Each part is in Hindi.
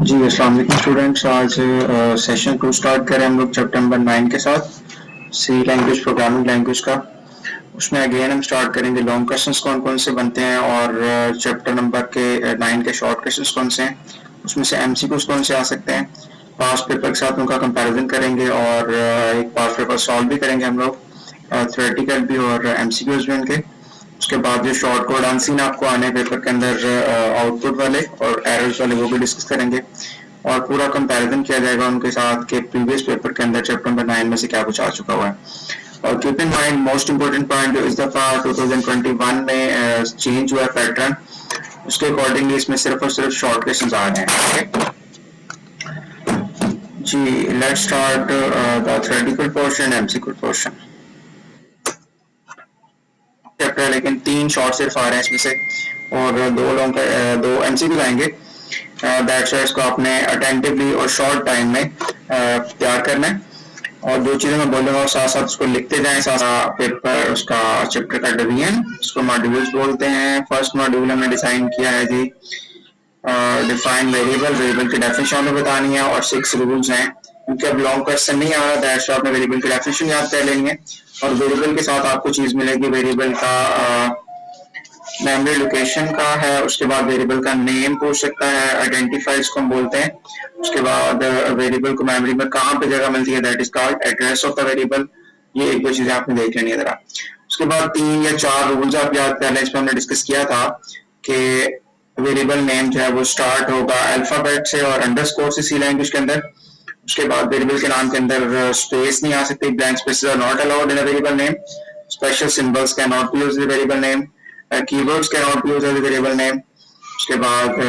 जी, अस्सलाम वालेकुम स्टूडेंट्स। आज सेशन 2 स्टार्ट करें हम लोग चैप्टर नंबर 9 के साथ, सी लैंग्वेज प्रोग्रामिंग लैंग्वेज का। उसमें अगेन हम स्टार्ट करेंगे लॉन्ग क्वेश्चंस कौन कौन से बनते हैं और चैप्टर नंबर के 9 के शॉर्ट क्वेश्चंस कौन से हैं, उसमें से एमसीक्यूज कौन से आ सकते हैं। पास्ट पेपर के साथ उनका कंपैरिजन करेंगे और एक पास्ट पेपर सॉल्व भी करेंगे हम लोग, थ्योरेटिकल भी और एमसीक्यूज भी उनके। उसके बाद जो शॉर्ट कोड अनसीन आपको आने पेपर के अंदर आउटपुट वाले और एरर्स वाले वो भी डिस्कस करेंगे और पूरा कंपैरिजन किया जाएगा उनके साथ के प्रीवियस पेपर के अंदर चैप्टर नंबर 9 में से क्या कुछ आ चुका हुआ है। और keep in mind most important point जो इस दफा 2021 में चेंज हुआ है पैटर्न, उसके अकॉर्डिंगली इसमें सिर्फ और सिर्फ शॉर्ट क्वेश्चंस आ रहे हैं। जी, let's start the theoretical portion, MCQ portion. Chapter है लेकिन 3 शॉर्ट सिर्फ आ रहे हैं इसमें से और दो एमसीक्यू आएंगे। दैट्स वाई इसको आपने अटेंटिवली और शॉर्ट टाइम में तैयार करना है और जो चीजें मैं बोलूंगा साथ साथ उसको लिखते जाएं। सारा पेपर उसका चैप्टर का डिवीजन, उसको मॉड्यूल्स बोलते हैं। फर्स्ट मॉड्यूल हमने डिजाइन किया है जी डिफाइन वेरिएबल, वेरिएबल की डेफिनेशन हमें बतानी है और 6 रूल्स हैं। क्योंकि अब लॉन्ग क्वेश्चन नहीं आ रहा, दैट्स आपने वेरिएबल की डेफिनेशन याद कर लेंगे और वेरिएबल के साथ आपको चीज मिलेगी वेरिएबल का मेमोरी लोकेशन का है। उसके बाद वेरिएबल का नेम पूछ सकता है, आइडेंटिफाइज को हम बोलते हैं। उसके बाद वेरिएबल को मेमोरी में कहाँ पे जगह मिलती है, that is called address of the variable. ये एक दो चीजें आपने देख लेनी है जरा। उसके बाद 3 या 4 रूल्स आप याद कर लें, इस पर हमने डिस्कस किया था कि वेरिएबल नेम जो है वो स्टार्ट होगा अल्फाबेट से और अंडरस्कोर से सी लैंग्वेज के अंदर। उसके बाद वेरिएबल के नाम के अंदर स्पेस नहीं आ सकती, blank spaces are not allowed in a variable name, special symbols can not be used in variable name, keywords can not be used as a variable name. उसके बाद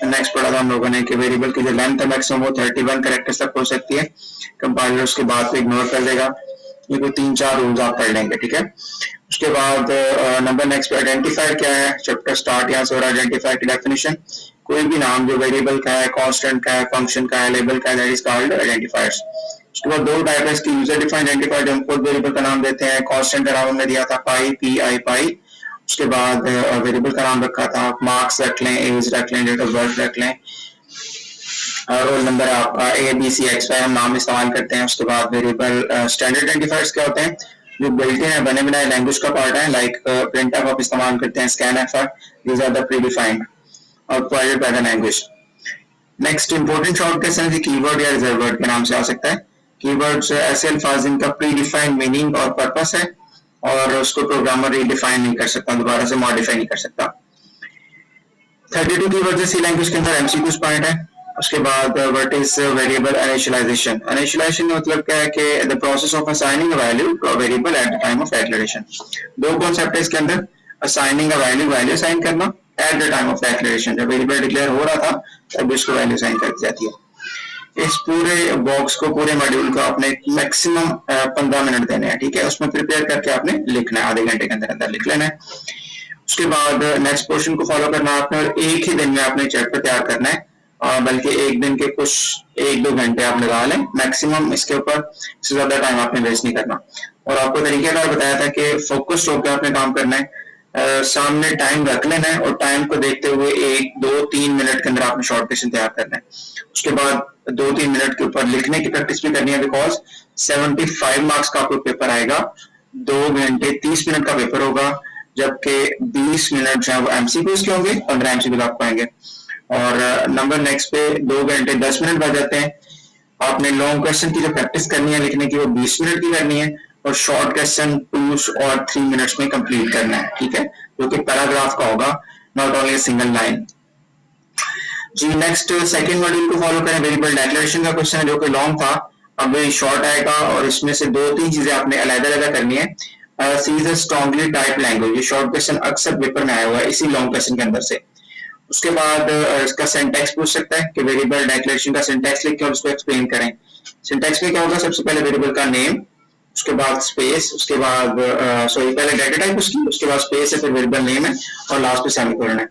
नेक्स्ट पढ़ा था हम लोगों ने कि वेरिएबल की जो लेंथ है मैक्सिमम वो 31 कैरेक्टर्स तक हो सकती है। कंपाइलर उसके बाद को इग्नोर कर देगा। ये कोई 3-4 रूल्स आप पढ़ लेंगे, ठीक है। उसके बाद नंबर नेक्स्ट पे आइडेंटिफायर क्या है, चैप्टर स्टार्ट यहाँ से हो रहा है। आइडेंटिफायर की डेफिनेशन, कोई भी नाम जो वेरिएबल का है, कांस्टेंट का है, फंक्शन का है, लेबल का है, दैट इज कॉल्ड आइडेंटिफायर्स। उसके बाद 2 टाइप है इसकी, यूजर डिफाइंड आइडेंटिफायर जो हम खुद वेरिएबल का नाम देते हैं, कांस्टेंट का नाम हमने दिया था पाई, पी आई पाई। उसके बाद वेरिएबल का नाम रखा था, मार्क्स रख लें, एज रख लें, डेट ऑफ बर्थ रख लें, रोल नंबर आपका A B C X Y हम नाम इस्तेमाल करते हैं। उसके बाद वेरिएबल स्टैंडर्ड आइडेंटिफायर्स क्या होते हैं, जो बिल्ट इन है, बने बनाए लैंग्वेज का पार्ट है, लाइक प्रिंट आप इस्तेमाल करते हैं, scanf, these are the predefined और provided by the language. Next important short question है कीवर्ड या रिजर्व वर्ड के नाम से आ सकता है। कीवर्ड्स ऐसे अल्फाज जिनका प्री डिफाइंड मीनिंग और पर्पस है और उसको प्रोग्रामर रीडिफाइन नहीं कर सकता, दोबारा से मॉडिफाई नहीं कर सकता। 32 कीवर्ड्स सी लैंग्वेज के अंदर एमसीक्यूज पॉइंट है। उसके बाद what is variable initialisation. Initialisation का मतलब क्या है कि the process of assigning a value to a variable at the time of declaration. दो कॉन्सेप्ट है इसके अंदर, assigning a value, value assign करना, at the time of declaration, जब वेरिएबल डिक्लेयर हो रहा था तब इसको वैल्यू असाइन कर दी जाती है। इस पूरे बॉक्स को, पूरे मॉड्यूल को आपने मैक्सिमम 15 मिनट देने हैं, ठीक है। उसमें प्रिपेयर करके आपने लिखना है, आधे घंटे के अंदर अंदर लिख लेना है। उसके बाद नेक्स्ट पोर्शन को फॉलो करना है आपने और एक ही दिन में आपने चैप्टर तैयार करना है, बल्कि एक दिन के कुछ 1-2 घंटे आप लगा लें मैक्सिमम, इसके ऊपर इससे ज्यादा टाइम आपने वेस्ट नहीं करना। और आपको तरीकेकार बताया था कि फोकस्ड होकर आपने काम करना है, सामने टाइम रख लेना है और टाइम को देखते हुए 1-2-3 मिनट के अंदर आपने शॉर्ट क्वेश्चन तैयार करना है। उसके बाद 2-3 मिनट के ऊपर लिखने की प्रैक्टिस भी करनी है, बिकॉज 75 मार्क्स का आपको पेपर आएगा, 2 घंटे 30 मिनट का पेपर होगा, जबकि 20 मिनट जो है वो एमसीक्यूज के होंगे, 15 एमसीक्यूज आप पाएंगे। और नंबर नेक्स्ट पे 2 घंटे 10 मिनट बच जाते हैं। आपने लॉन्ग क्वेश्चन की जो प्रैक्टिस करनी है लिखने की वो 20 मिनट की करनी है और शॉर्ट क्वेश्चन 2 और 3 मिनट्स में कंप्लीट करना है, ठीक है, जो कि पैराग्राफ का होगा, नॉट ओनली सिंगल लाइन। जी, नेक्स्ट सेकंड मॉड्यूल को फॉलो करें। वेरिएबल डिक्लेरेशन का क्वेश्चन है जो कि लॉन्ग था, अब शॉर्ट आएगा और इसमें से 2-3 चीजें आपने अलग-अलग करनी है। C is a strongly type language, ये शॉर्ट क्वेश्चन अक्सर पेपर में आया हुआ है इसी लॉन्ग क्वेश्चन के अंदर से। उसके बाद इसका सिंटैक्स पूछ सकता है कि वेरिएबल डिक्लेरेशन का सिंटैक्स लिख के और उसको एक्सप्लेन करें। सिंटैक्स में क्या होगा, सबसे पहले वेरिएबल का नेम, उसके बाद स्पेस, उसके बाद सॉरी पहले डाटा टाइप उसकी, उसके बाद स्पेस है, फिर वेरिएबल नेम है और लास्ट पे सेमीकोलन है।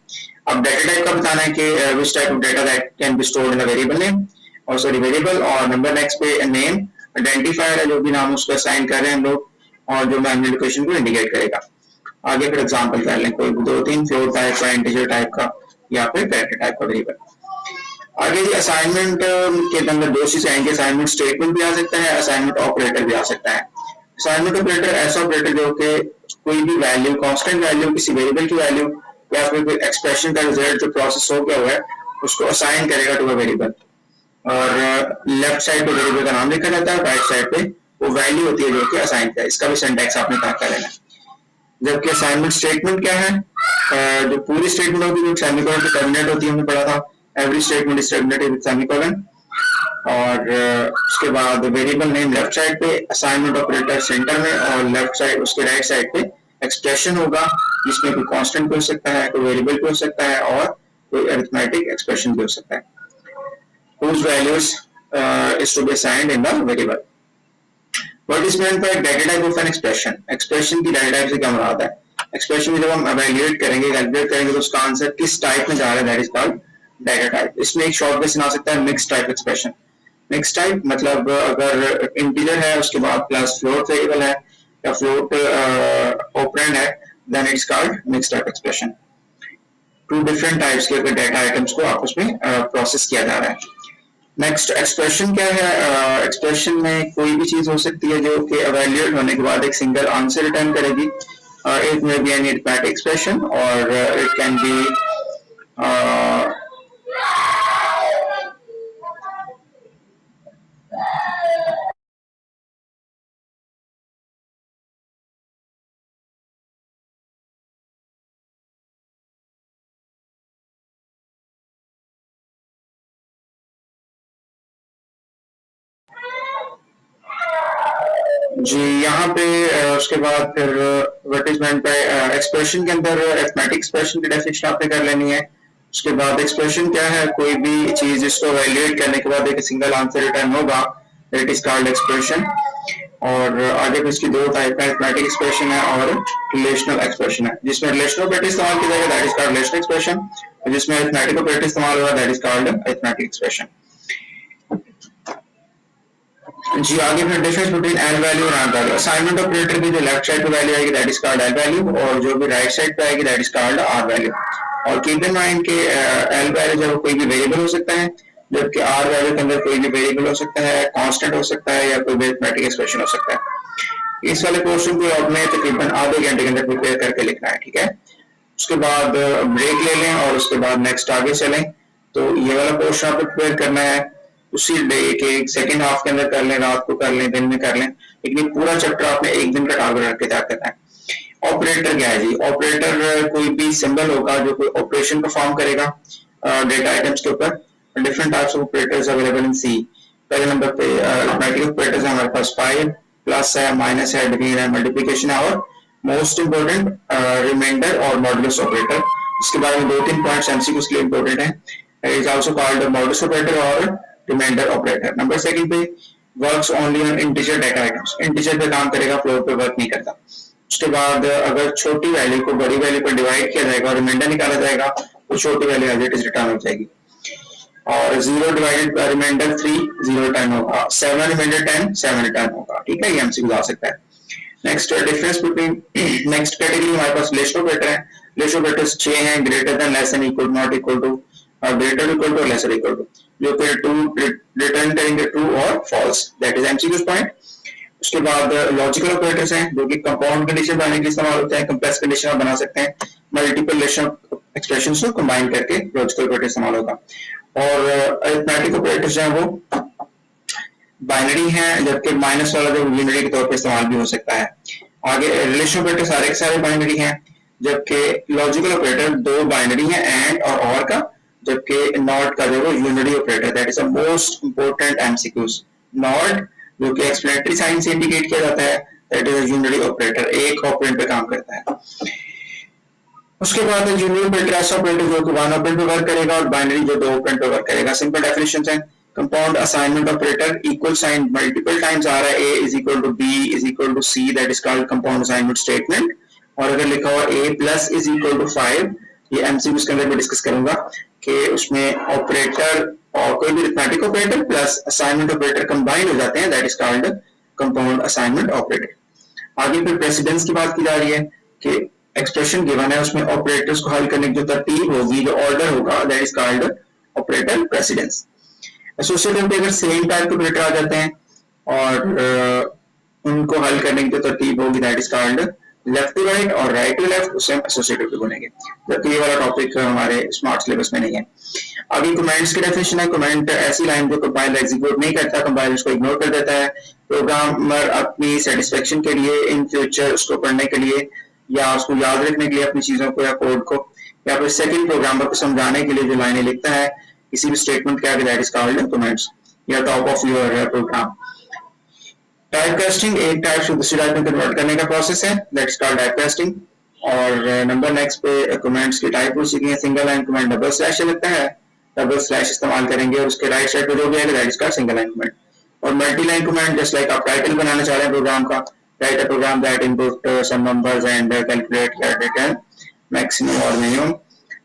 अब डाटा टाइप का बताना है कि which type of data that can be stored in a variable name और सॉरी वेरिएबल, और नंबर नेक्स्ट पे नेम, आइडेंटिफायर है जो भी नाम उसको असाइन कर रहे हैं हम लोग और जो मेमोरी लोकेशन को इंडिकेट करेगा। आगे फिर एग्जांपल कर लें, कोई 2-3 फ्लोट टाइप का, इंटीजर टाइप का या फिर कैरेक्टर टाइप का वेरिएबल। आगे जी असाइनमेंट के अंदर दो चीजें आएंगे, असाइनमेंट स्टेटमेंट भी आ सकता है, असाइनमेंट ऑपरेटर भी आ सकता है। असाइनमेंट ऑपरेटर ऐसा ऑपरेटर जो कि कोई भी वैल्यू, कांस्टेंट वैल्यू, किसी वेरिएबल की वैल्यू या फिर कोई एक्सप्रेशन का रिजल्ट जो प्रोसेस हो गया हुआ है उसको असाइन करेगा टू अ वेरिएबल, और लेफ्ट साइड पे वेरिएबल का नाम लिखा जाता है, राइट साइड पे वो वैल्यू होती है जो कि असाइन किया। इसका भी सिंटैक्स आपने पता कर लेना। जबकि असाइनमेंट स्टेटमेंट क्या है, जो पूरी स्टेटमेंट होती है सेमीकोलन से टर्मिनेट होती है, हमने पढ़ा था every statement is terminated with semicolon. और उसके बाद वेरिएबल नेम लेफ्ट साइड पे, असाइनमेंट ऑपरेटर सेंटर में, और लेफ्ट साइड उसके राइट साइड पे एक्सप्रेशन होगा जिसमें कोई कांस्टेंट भी हो सकता है, कोई वेरिएबल भी हो सकता है, और कोई अरिथमेटिक एक्सप्रेशन भी हो सकता है। whose values is to be assigned in the variable. What is meant by data type of an expression? Expression की data type से क्या मुराद है? Expression में जब हम evaluate करेंगे, calculate करेंगे तो उसका आंसर किस टाइप में जा रहा है, that is called data type. इसमें एक शॉर्ट क्वेश्चन आ सकता है mixed type expression. Mixed type मतलब अगर integer है उसके बाद plus float variable है या float operand है, then it's called mixed type expression. Two different types के अगर data items को आपस में process किया जा रहा है। नेक्स्ट एक्सप्रेशन क्या है? एक्सप्रेशन में कोई भी चीज हो सकती है जो कि एवेल्यूएट होने के बाद एक सिंगल आंसर रिटर्न करेगी। It may be an arithmetic expression और इट कैन बी जी। यहाँ पे उसके बाद फिर what is meant by expression के अंदर अरिथमेटिक एक्सप्रेशन की डेफिनेशन आपने कर लेनी है। उसके बाद एक्सप्रेशन क्या है? कोई भी चीज जिसको वैल्यूएट करने के बाद एक सिंगल आंसर रिटर्न होगा, इट इज कॉल्ड एक्सप्रेशन। और आगे भी इसकी दो टाइप है, अरिथमेटिक एक्सप्रेशन है और रिलेशनल एक्सप्रेशन है। जिसमें रिलेशनल ऑपरेटर इस्तेमाल किया जाएगा that is called relational expression, जिसमें अरिथमेटिक ऑपरेटर इस्तेमाल होगा that is called arithmetic expression. जी आगे फिर डिफरेंस बिटवीन एल वैल्यू और आर वैल्यू। असाइनमेंट ऑपरेटर की जो लेफ्ट साइड पे वैल्यू आएगी that is called L value, और जो भी राइट साइड पे आएगी that is called R value. और कीप इन माइंड के एल वैल्यू जो कोई भी वेरिएबल हो सकता है, जबकि आर वैल्यू के अंदर कोई भी वेरिएबल हो सकता है, कांस्टेंट हो सकता है, या कोई मैथमेटिकल एक्सप्रेशन हो सकता है। इस वाले क्वेश्चन को आपने तकरीबन आधे घंटे के अंदर प्रिपेयर करके लिखना है, ठीक है। उसके बाद ब्रेक ले लें और उसके बाद नेक्स्ट आगे चलें। तो ये वाला क्वेश्चन आपको प्रिपेयर करना है उसी डे के सेकेंड हाफ के अंदर कर लें, रात को कर लें, दिन में कर लें, लेकिन ये पूरा चैप्टर आपने एक दिन का टारगेट रख के तैयार करना है। ऑपरेटर क्या है जी? ऑपरेटर कोई भी सिंबल होगा जो कोई ऑपरेशन परफॉर्म करेगा डेटा आइटम्स के ऊपर। Different types of operators available in C. पहले नंबर पे अरिथमेटिक ऑपरेटर्स है हमारे पास, 5 प्लस है, माइनस है, डिवीजन है, मल्टीप्लिकेशन है, और मोस्ट इंपोर्टेंट रिमाइंडर और मॉडुलस ऑपरेटर। इसके बारे में 2-3 पॉइंट्स एमसीक्यूज के लिए इंपोर्टेंट है। It is also called modulus operator और रिमाइंडर ऑपरेटर। नंबर सेकंड पे works only on integer data items. Integer पे काम करेगा, फ्लोट पे वर्क नहीं करता। उसके बाद अगर छोटी वैल्यू को बड़ी वैल्यू पर डिवाइड किया जाएगा और रिमाइंडर निकाला जाएगा तो छोटी value as it is return हो जाएगी। और 0 डिवाइडेड बाय रिमाइंडर 3 0 रिटर्न होगा, 7 रिमाइंडर 10 7 रिटर्न होगा, ठीक है। ये एमसीक्यू आ सकता है। Next difference between next category हमारे पास रिलेशनल ऑपरेटर है। रिलेशनल ऑपरेटर्स 6 हैं, greater than, less than, equal, not equal to, greater equal to, lesser equal to, जो कि ट्रू रिटर्न करेंगे ट्रू और false, that is MCQ point. उसके बाद लॉजिकल ऑपरेटर्स हैं जो कि कंपाउंड कंडीशन बनाने के लिए इस्तेमाल होते हैं, कंप्लेक्स कंडीशन बना सकते हैं, मल्टीपल रिलेशनल एक्सप्रेशंस को कंबाइन करके लॉजिकल ऑपरेटर इस्तेमाल होगा। और अरिथमेटिक ऑपरेटर्स हैं वो बाइनरी है, जबकि माइनस वाला जो यूनिटी के तौर पर इस्तेमाल भी हो सकता है। आगे रिलेशनल ऑपरेटर सारे के सारे बाइनरी हैं, जबकि लॉजिकल ऑपरेटर 2 बाइनरी है, एंड और का, जबकि नॉट का जो unity operator, that is the most important MCQs. Not जो कि एक्सप्लेनेटरी साइन से इंडिकेट किया जाता है, that is a unity operator, एक ऑपरेंड पे काम करता है। उसके बाद यूनिटी ऑपरेटर ऐसा ऑपरेटर जो कि 1 ऑपरेंड पे वर्क करेगा, और बाइनरी जो 2 ऑपरेंड पे वर्क करेगा। सिंपल डेफिनेशंस हैं। Compound assignment operator, equal sign multiple times आ रहा है, a is equal to b is equal to c, that is called compound assignment statement. और अगर लिखा हुआ a plus is equal to 5, ये एमसीक्यूज के अंदर मैं डिस्कस करूंगा कि उसमें ऑपरेटर और कोई भी arithmetic operator plus assignment operator combine हो जाते हैं, that is called compound assignment operator. आगे फिर प्रेसिडेंस की बात की जा रही है कि एक्सप्रेशन गिवन है, उसमें ऑपरेटर्स को हल करने की जो तरतीब होगी, जो ऑर्डर होगा, that is called operator precedence. Associative के अगर सेम टाइप के ऑपरेटर आ जाते हैं और उनको हल करने की जो तरतीब होगी that is called left to right और राइट टू लेफ्ट, उसे हम एसोसिएटिव पे बोलेंगे, जबकि ये वाला टॉपिक हमारे स्मार्ट सिलेबस में नहीं है। आगे कमेंट्स की डेफिनेशन है। कमेंट ऐसी लाइन जो कंपाइलर एग्जीक्यूट नहीं करता, कंपाइलर उसको इग्नोर कर देता है। प्रोग्रामर अपनी सेटिस्फेक्शन के लिए इन फ्यूचर उसको पढ़ने के लिए या उसको याद रखने के लिए अपनी चीजों को या कोड को या फिर सेकंड प्रोग्रामर को समझाने के लिए जो लाइनें लिखता है किसी भी स्टेटमेंट के आगे दैट इज कॉल्ड कमेंट्स या top of your program. Type casting एक टाइप से दूसरी टाइप में कन्वर्ट करने का प्रोसेस है, that is called type casting. और नंबर नेक्स्ट पे कमेंट्स की टाइप हो चुकी है। Single line comment double slash लगता है, डबल स्लैश इस्तेमाल करेंगे और उसके राइट साइड पे जो भी है that is called single line comment. और multi line comment just like आप टाइटल बनाना चाह रहे हैं प्रोग्राम का, write a program that input some numbers and calculate your return maximum और मिनिमम,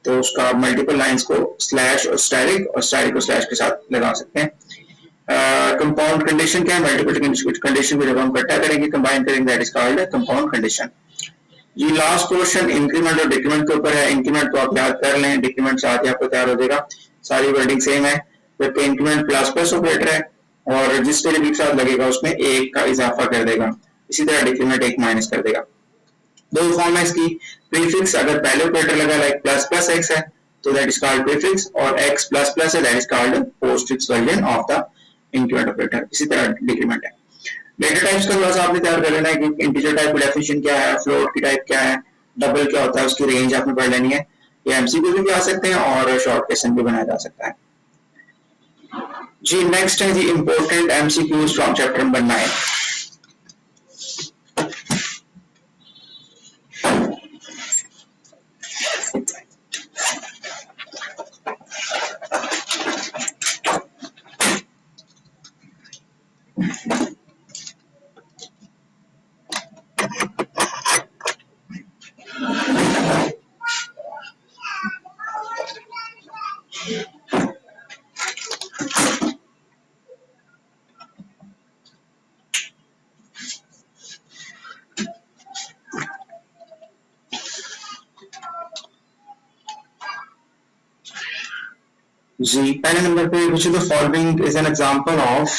तो उसका मल्टीपल लाइंस को स्लैश और स्टैटिक और स्टैटिक को स्लैश के साथ लगा सकते हैं। कंपाउंड कंडीशन क्या है? मल्टीपल कंडीशन को जब हम इकट्ठा करेंगे कंबाइन करेंगे that is called compound condition. ये लास्ट पोर्शन इंक्रीमेंट और डिक्रीमेंट के ऊपर है। इंक्रीमेंट तो आप याद कर लें, डिक्रीमेंट साथ ही आपको तैयार हो जाएगा, सारी वर्डिंग सेम है, जबकि इंक्रीमेंट प्लस प्लस ऑपरेटर है और जिस वेरिएबल के साथ लगेगा उसमें एक का इजाफा कर देगा, इसी तरह डिक्रीमेंट एक माइनस कर देगा। दो फॉर्म है इसकी, प्रीफिक्स अगर पहले ऑपरेटर लगा लाइक प्लस प्लस एक्स है तो दैट इज कॉल्ड प्रीफिक्स, और एक्स प्लस प्लस है that is called postfix version of the increment operator. इसी तरह डिक्रीमेंट है। डेटा टाइप्स का थोड़ा सा आपने तैयार कर लेना है कि इंटीजर टाइप की डेफिनेशन क्या है, फ्लोट की टाइप क्या है, डबल क्या होता है, उसकी रेंज आपने पढ़ लेनी है। ये एमसीक्यू भी आ सकते हैं और शॉर्ट क्वेश्चन भी बनाया जा सकता है। जी नेक्स्ट है जी important MCQs from chapter number 9। जी पहले नंबर पे which of the following is an example of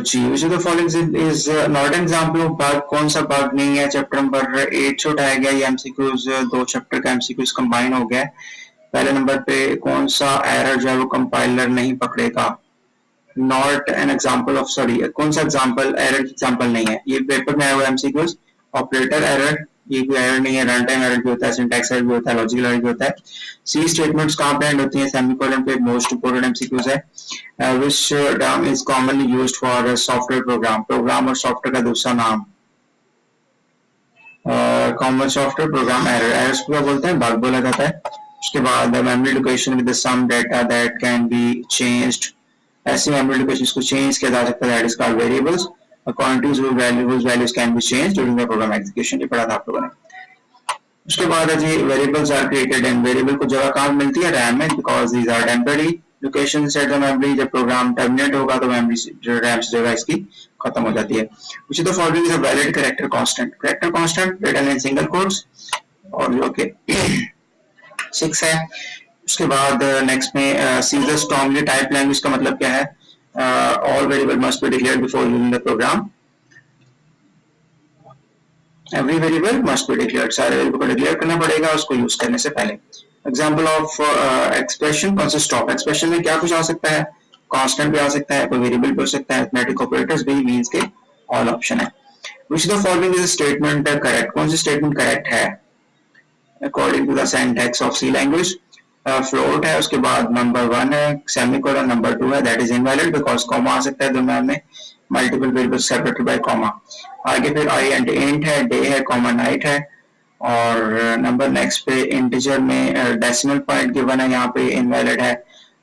ji which of the following is not an example of bug। कौन सा bug नहीं है? चैप्टर नंबर 8 से उठाया गया ये एमसीक्यूज, दो चैप्टर का एमसीक्यूज कंबाइन हो गया। पहले नंबर पे कौन सा एरर जो है वो कंपाइलर नहीं पकड़ेगा, not an example of, sorry कौन सा एग्जाम्पल एरर एग्जाम्पल नहीं है, ये पेपर में आया हुआ एमसीक्यूज। ऑपरेटर एरर ये कोई एरर नहीं है, रन टाइम एरर भी होता है, सिंटैक्स एरर भी होता है, लॉजिकल एरर भी होता है। सी स्टेटमेंट्स कहाँ पे एंड होती हैं? सेमीकोलन पे मोस्ट इंपोर्टेंट एमसीक्यूज है। Which term is commonly used for software program, program और सॉफ्टवेयर का दूसरा नाम, common software program error, errors को बोलते हैं बग बोला जाता है। उसके बाद memory location with some data that can be changed, ऐसी मेमोरी लोकेशंस को चेंज किया जा सकता है that is called variables. Quantities values can be changed during the program execution, ये पढ़ा था आप लोगों ने। उसके बाद है जी variables are created and variable को जगह कहाँ मिलती है? रैम में, because these are temporary location inside the memory. जब प्रोग्राम टर्मिनेट होगा तो मेमोरी जो रैम से जगह इसकी खत्म हो जाती है। which of the following is a valid character constant? character constant written in single quotes और जो कि 6 है। उसके बाद नेक्स्ट में C the strongly type language का मतलब क्या है? All variable must be declared before using the program, every variable must be declared, सारे वेरिएबल को डिक्लेयर करना पड़ेगा उसको यूज करने से पहले। Example of expression consist of, expression में क्या कुछ आ सकता है? कांस्टेंट भी आ सकता है, कोई वेरिएबल भी हो सकता है, अरिथमेटिक ऑपरेटर्स भी, मींस के ऑल ऑप्शन है। which the following is a statement correct? कौन सी स्टेटमेंट करेक्ट है according to the syntax of C language? Float है, उसके बाद नंबर 1 है, सेमीकोलन नंबर 2 है, that is invalid because comma आ सकता है दोनों में, multiple variables separated by comma. आगे फिर आई एंड इंट है, डे है, कॉमा नाइट है, और नंबर नेक्स्ट पे इंटीजर में डेसिमल पॉइंट गिवन है, यहाँ पे इनवैलिड है,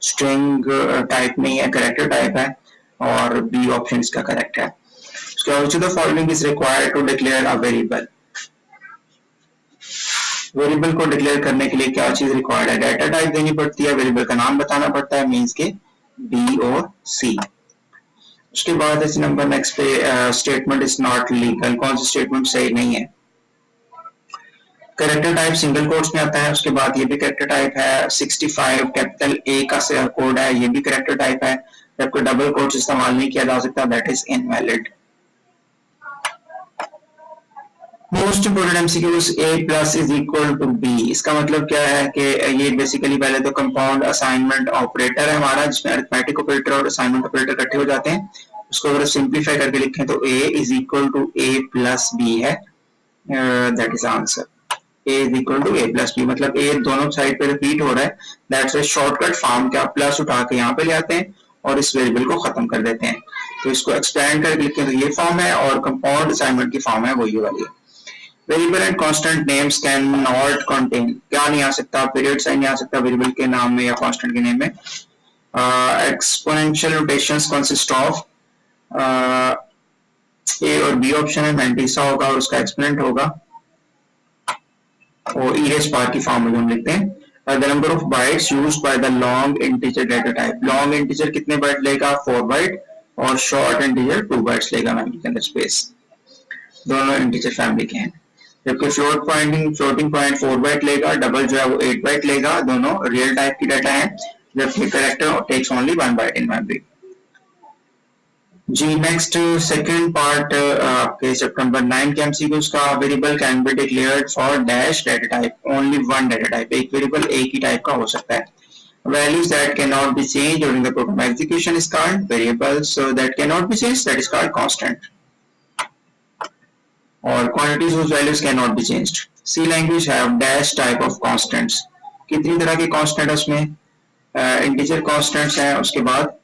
स्ट्रिंग टाइप नहीं है, कैरेक्टर टाइप है, और बी ऑप्शन इसका करेक्ट है। उसके बाद which of the following is required to declare a variable? Variable को डिक्लेयर करने के लिए क्या चीज रिक्वायर्ड है? डाटा टाइप देनी पड़ती है, वेरिएबल का नाम बताना पड़ता है, मींस के बी और सी। उसके बाद इस नंबर नेक्स्ट पे स्टेटमेंट इज नॉट लीगल, कौन सी स्टेटमेंट सही नहीं है। कैरेक्टर टाइप सिंगल कोट्स में आता है, उसके बाद ये भी कैरेक्टर टाइप है। 65 कैपिटल ए का कोड है, ये भी कैरेक्टर टाइप है, जबकि डबल कोट्स इस्तेमाल नहीं किया जा सकता, that is invalid. Most important MCQs A plus is equal to B, इसका मतलब क्या है कि ये बेसिकली पहले तो कंपाउंड असाइनमेंट ऑपरेटर है हमारा, जिसमें अरिथमेटिक ऑपरेटर और असाइनमेंट ऑपरेटर इकट्ठे हो जाते हैं। उसको अगर सिंप्लीफाई करके लिखें तो A is equal to A plus B है, that is answer. a is equal to a plus b, मतलब a दोनों साइड पे रिपीट हो रहा है, दैट्स ए शॉर्टकट फॉर्म के आप प्लस उठा के यहाँ पे ले आते हैं और इस वेरिएबल को खत्म कर देते हैं। तो इसको एक्सपेंड करके लिखें तो ये फॉर्म है, और कंपाउंड असाइनमेंट की फॉर्म है वो ये वाली है। Variable and constant names can not contain, क्या नहीं आ सकता, पीरियड साइन नहीं आ सकता वेरिएबल के नाम में या कांस्टेंट के नेम में। एक्सपोनेंशियल नोटेशंस कंसिस्ट ऑफ, ए और बी ऑप्शन है, मैंटिसा होगा और उसका एक्सपोनेंट होगा, और ईरेज पार की फॉर्म में हम लिखते हैं। The number of bytes used by the long integer data type, long integer कितने बाइट लेगा, 4 बाइट, और शॉर्ट इंटीजर 2 बाइट्स लेगा मेमोरी के अंदर स्पेस, दोनों इंटीजर फैमिली के हैं। जबकि फ्लोटिंग पॉइंट 4 बाइट लेगा, डबल जो है वो 8 बाइट लेगा, दोनों रियल टाइप की डाटा है, जबकि character takes only 1 byte in memory. जी नेक्स्ट सेकंड पार्ट आपके चैप्टर नंबर 9 के एमसीक्यूज का। Variable can be declared for dash data type, only one data type, एक वेरिएबल एक ही टाइप का हो सकता है। Values that can not be change during the program execution is called variables that can not be change, that is called constant. और quantities whose values cannot be changed. C language have dash type of constants. कितनी तरह के कांस्टेंट उसमें, इंटीजर कांस्टेंट्स हैं, उसके बाद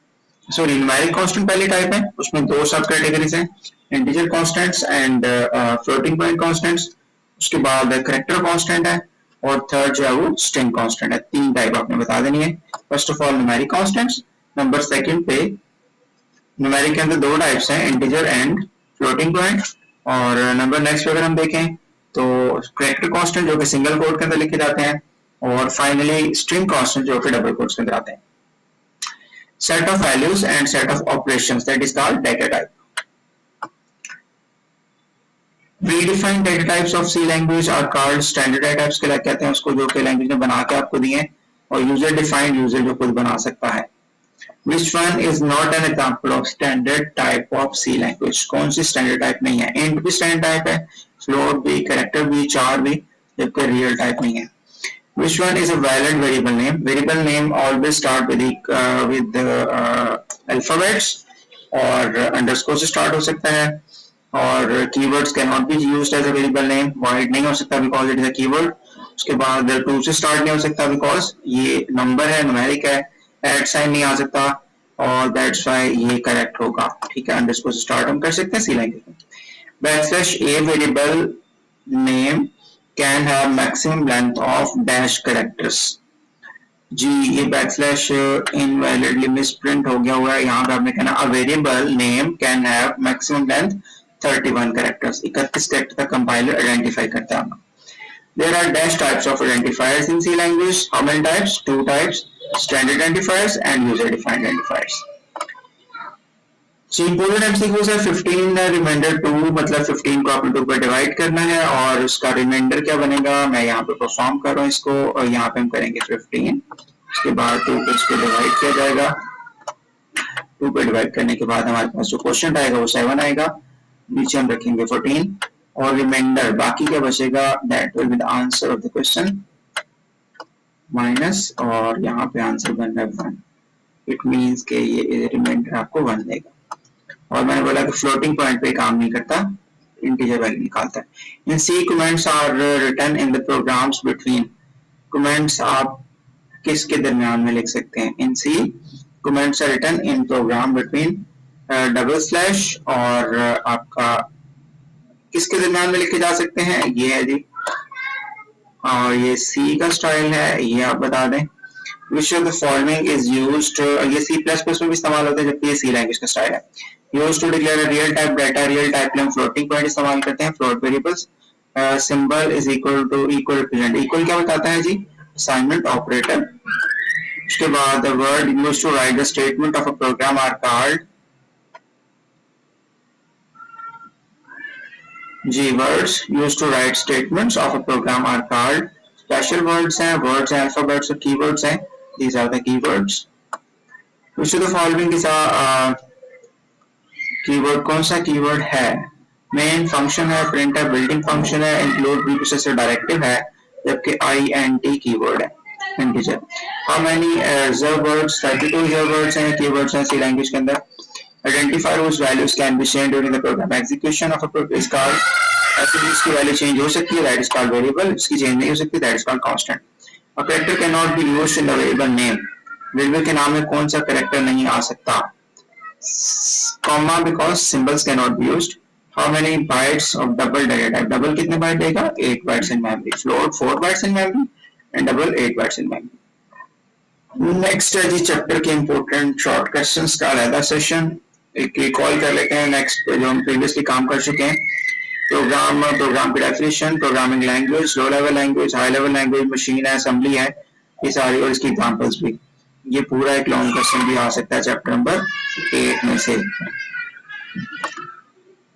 सॉरी न्यूमेरिक कांस्टेंट पहले टाइप है, उसमें दो सब कैटेगरीज हैं, integer constants and floating point constants. उसके बाद कैरेक्टर कांस्टेंट है, और थर्ड जो है वो स्ट्रिंग कांस्टेंट है। तीन टाइप आपने बता देनी है। First of all numeric constants, number second पे न्यूमेरिक के अंदर दो टाइप्स हैं, इंटीजर एंड फ्लोटिंग पॉइंट, और नंबर नेक्स्ट पे अगर हम देखें तो कैरेक्टर कांस्टेंट जो कि सिंगल कोट के अंदर लिखे जाते हैं, और फाइनली स्ट्रिंग कांस्टेंट जो कि डबल कोट्स के अंदर आते हैं। set of values and set of operations, that is called data type. Predefined data types of C language are called standard data types, के कहते हैं उसको जो कि लैंग्वेज ने बना के आपको दिए, और यूजर डिफाइंड यूजर जो खुद बना सकता है। Which one is not an example of standard type of C language? कौन सी स्टैंडर्ड टाइप नहीं है? int भी स्टैंडर्ड टाइप है, float भी, character भी, char भी, जबकि रियल टाइप नहीं है। Which one is a valid variable name? Variable name always start with alphabets, और underscore से start हो सकता है, और keywords cannot be used as a variable name, void नहीं हो सकता because it is a keyword। उसके बाद to से start नहीं हो सकता because ये number है, numeric है, add sign नहीं आ सकता, और that's why ये correct होगा। ठीक है, underscore से start हम कर सकते हैं C language में। Backslash a variable name can have maximum length of dash characters। जी ये बैकस्लैश इनवैलिडली मिसप्रिंट हो गया हुआ है, यहाँ पे आपने कहना a variable name can have maximum length 31 characters, 31 character तक कंपाइलर आइडेंटिफाई करता है। There are dash types of identifiers in C language. How many types? 2 types, standard identifiers and user defined identifiers। Important MCQs है 15 रिमाइंडर 2, मतलब 15 को आपने 2 पर डिवाइड करना है, और उसका रिमाइंडर क्या बनेगा, मैं यहाँ पे परफॉर्म कर रहा हूँ इसको, और यहाँ पे हम करेंगे 15, उसके बाद 2 पे इसको डिवाइड किया जाएगा। 2 पे डिवाइड करने के बाद हमारे पास जो क्वेश्चन आएगा वो 7 आएगा, नीचे हम रखेंगे 14, और रिमाइंडर बाकी क्या बचेगा, that will be the answer of the question minus, और यहाँ पे आंसर बन रहा है 1, इट मीन्स के ये रिमाइंडर आपको 1 देगा। और मैंने बोला कि फ्लोटिंग पॉइंट पे काम नहीं करता, इंटीजर वैल्यू निकालता है। In C comments are written in the programs between, comments आप किसके दरमियान में लिख सकते हैं, in C comments are written in program between double slash, और आपका किसके दरमियान में लिखे जा सकते हैं, ये है जी, और ये सी का स्टाइल है, ये आप बता दें। Which of the following is used, ये C++ में भी इस्तेमाल होता है, जबकि ये C लैंग्वेज का स्टाइल है। Used to declare a real type data, real type में हम floating point इस्तेमाल करते हैं, float variables। Symbol is equal to equal represent, equal क्या बताता है जी, assignment operator, उसके बाद the word used to write the statement of a program are called जी words used to write statements of a program are called special words हैं, words हैं, alphabets और keywords हैं. These are the keywords. Which of the following is a keyword कौन सा कीवर्ड है? मेन फंक्शन है, प्रिंट है, बिल्डिंग फंक्शन है, इंक्लूड प्रीपोसेसर डायरेक्टिव है, जबकि INT कीवर्ड है. Integer. How many reserve words? 32 reserve words हैं, कीवर्ड्स हैं सी लैंग्वेज के अंदर. Identifier whose values can be changed during the program execution of a program is called. ऐसे जिसकी वैल्यू चेंज हो सकती है, that is called variable. इसकी चेंज नहीं हो सकती, that is called constant. A character cannot be used in the variable name. Variable के नाम में कौन सा कैरेक्टर नहीं आ सकता? Comma because symbols cannot be used. How many bytes of double data type? Double कितने बाइट देगा? 8 bytes in memory. Float 4 bytes in memory and double 8 bytes in memory. Next है जी चैप्टर के इंपॉर्टेंट शॉर्ट क्वेश्चंस का अलग सेशन एक रिकॉल कर लेते हैं. नेक्स्ट पे जो हम प्रीवियसली काम कर चुके हैं, प्रोग्राम की definition, programming language, low level language, high level language, machine है, असेंबली है, ये सारी और इसकी एग्जांपल्स भी. ये पूरा एक लॉन्ग क्वेश्चन भी आ सकता है चैप्टर नंबर 8 में से.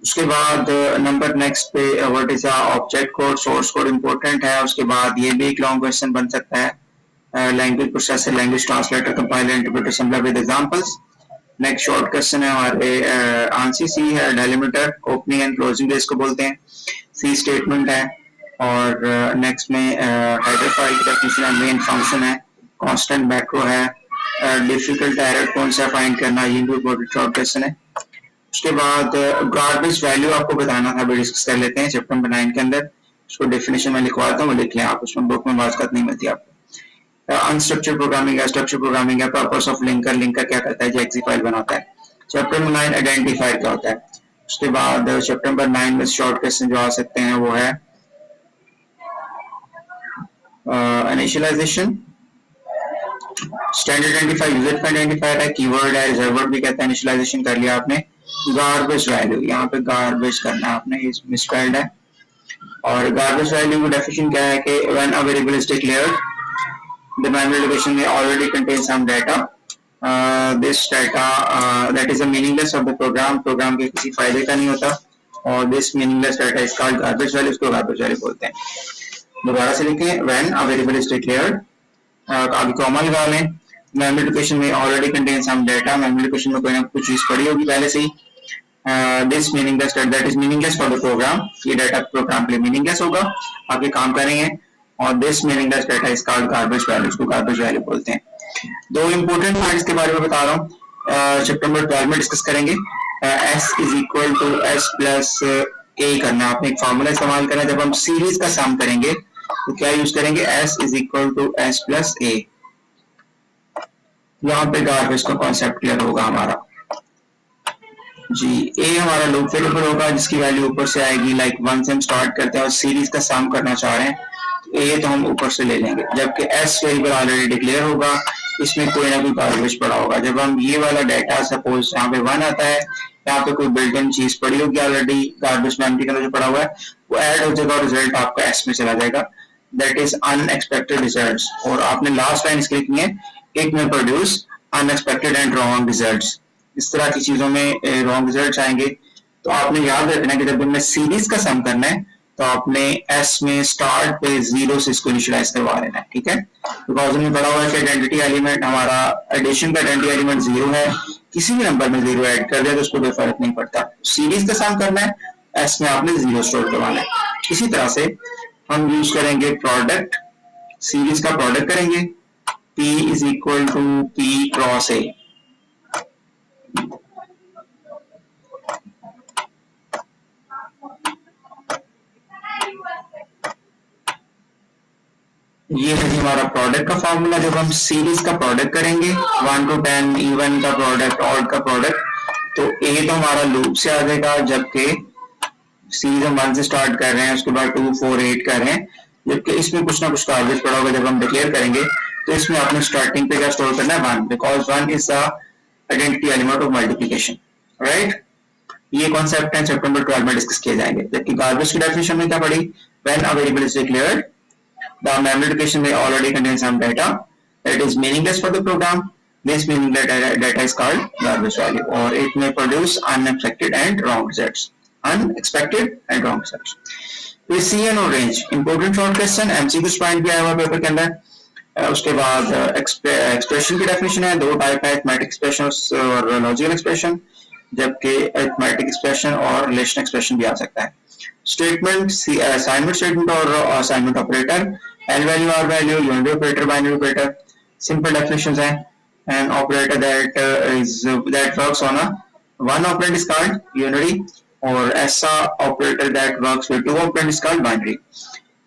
उसके बाद नंबर नेक्स्ट पे what is object code, source code important है. उसके बाद ये भी एक लॉन्ग क्वेश्चन बन सकता है, language processor, language translator, compiler, interpreter, assembler with examples. Next short question है हमारे आंसर सी है, delimiter, opening and closing brace को बोलते हैं, सी स्टेटमेंट है. और नेक्स्ट में हेडर फाइल की डेफिनेशन है, मेन फंक्शन है, कांस्टेंट मैक्रो है, डिफिकल्ट एरर कौन सा फाइंड करना, ये भी बहुत शॉर्ट क्वेश्चन है. उसके बाद गार्बेज वैल्यू आपको बताना था, डिस्कस कर लेते हैं चैप्टर नंबर 9 के अंदर. उसको डेफिनेशन में लिखवाता हूँ, लिख लें आप, उसमें बुक में बात नहीं मिलती आपको. अनस्ट्रक्चर्ड प्रोग्रामिंग है, स्ट्रक्चर्ड प्रोग्रामिंग है, पर्पस ऑफ लिंकर, लिंकर क्या करता है, एक्सी फाइल बनाता है. चैप्टर नंबर 9 आइडेंटिफायर क्या होता है. उसके बाद चैप्टर नंबर 9 में शॉर्ट क्वेश्चन जो आ सकते हैं वो है initialization, standard identifier, user identifier है, कीवर्ड है, रिजर्व वर्ड भी कहता है. इनिशियलाइजेशन कर लिया आपने. गार्बेज वैल्यू, यहाँ पे गार्बेज करना है आपने, ये मिसस्पेल्ड है. और गार्बेज वैल्यू की डेफिनेशन क्या है कि when a variable is declared the memory location may already contain some data. This data that is a meaningless of the program के किसी फायदे का नहीं होता. और this meaningless data is called garbage value, इसको garbage value बोलते हैं. दोबारा से लिखें, when a variable is declared, अभी कॉमा लगा लें, memory location may already contain some data, memory location में कोई ना कुछ चीज पड़ी होगी पहले से ही. This meaningless data that is meaningless for the program, ये डाटा प्रोग्राम के लिए meaningless होगा, आगे काम करेंगे. और this meaningless data is called garbage value, इसको गार्बेज वैल्यू बोलते हैं. दो इंपॉर्टेंट पॉइंट्स के बारे में बता रहा हूँ, चैप्टर नंबर 12 में डिस्कस करेंगे. S is equal to S plus A करना, आपने एक फॉर्मूला इस्तेमाल करना है. जब हम सीरीज का सम करेंगे तो क्या यूज करेंगे, S is equal to S plus A. यहाँ पे गार्बेज का कॉन्सेप्ट क्लियर होगा हमारा जी. A हमारा लूप वेरिएबल होगा जिसकी वैल्यू ऊपर से आएगी, लाइक 1 से हम स्टार्ट करते हैं और सीरीज का सम करना चाह रहे हैं, ए तो हम ऊपर से ले लेंगे. जबकि एस वेरिएबल ऑलरेडी डिक्लेयर होगा, इसमें कोई ना कोई गार्बेज पड़ा होगा. जब हम ये वाला डाटा सपोज यहाँ पे 1 आता है, यहाँ पे कोई बिल्ट इन चीज पड़ी होगी ऑलरेडी, गार्बेज मेमोरी के अंदर जो पड़ा हुआ है वो ऐड हो जाएगा और रिजल्ट आपका एस में चला जाएगा. That is unexpected results. और आपने लास्ट लाइन इसके लिखनी है, इट में produce unexpected and wrong results. इस तरह की चीजों में रॉन्ग रिजल्ट आएंगे. तो आपने याद रखना कि जब हमें सीरीज का सम करना है तो आपने एस में स्टार्ट पे 0 से इसको इनिशियलाइज करवा लेना है, ठीक है. बिकॉज हमें पता हुआ है कि आइडेंटिटी एलिमेंट हमारा एडिशन का आइडेंटिटी एलिमेंट 0 है, किसी भी नंबर में 0 ऐड कर दिया तो उसको कोई फर्क नहीं पड़ता. सीरीज का सम करना है, एस में आपने 0 स्टोर करवाना है. इसी तरह से हम यूज करेंगे प्रोडक्ट, सीरीज का प्रोडक्ट करेंगे, P is equal to P cross A. ये है हमारा प्रोडक्ट का फॉर्मूला. जब हम सीरीज का प्रोडक्ट करेंगे 1 to 10, इवन का प्रोडक्ट, ऑड का प्रोडक्ट, तो ए तो हमारा लूप से आ जाएगा, जबकि सीरीज हम 1 से स्टार्ट कर रहे हैं, उसके बाद 2, 4, 8 कर रहे हैं, जबकि इसमें कुछ ना कुछ गार्बेज पड़ा होगा. जब हम डिक्लेयर करेंगे तो इसमें आपने स्टार्टिंग पे क्या स्टोर करना है, 1, because 1 is the identity element of multiplication, right. ये कॉन्सेप्ट है चैप्टर नंबर 12 में डिस्कस किए जाएंगे. जबकि गार्बेज की डेफिनेशन में क्या पड़ी, when a variable is declared, the memory location may already contain some data. that is meaningless for the program. This meaningless data is called garbage value, or it may produce unexpected and wrong results. Unexpected and wrong results. We see an orange important short question, MCQ point भी आया हुआ पेपर के अंदर. उसके बाद एक्सप्रेशन की डेफिनेशन है. दो टाइप है, अरिथमेटिक एक्सप्रेशन और लॉजिकल एक्सप्रेशन, जबकि अरिथमेटिक एक्सप्रेशन और रिलेशन एक्सप्रेशन भी आ सकता है. स्टेटमेंट, असाइनमेंट स्टेटमेंट और assignment operator, L value, R value, unitary operator, binary operator, simple definitions हैं. An operator that works on a one operand is called unary, or ऐसा operator that works with two operand is called binary.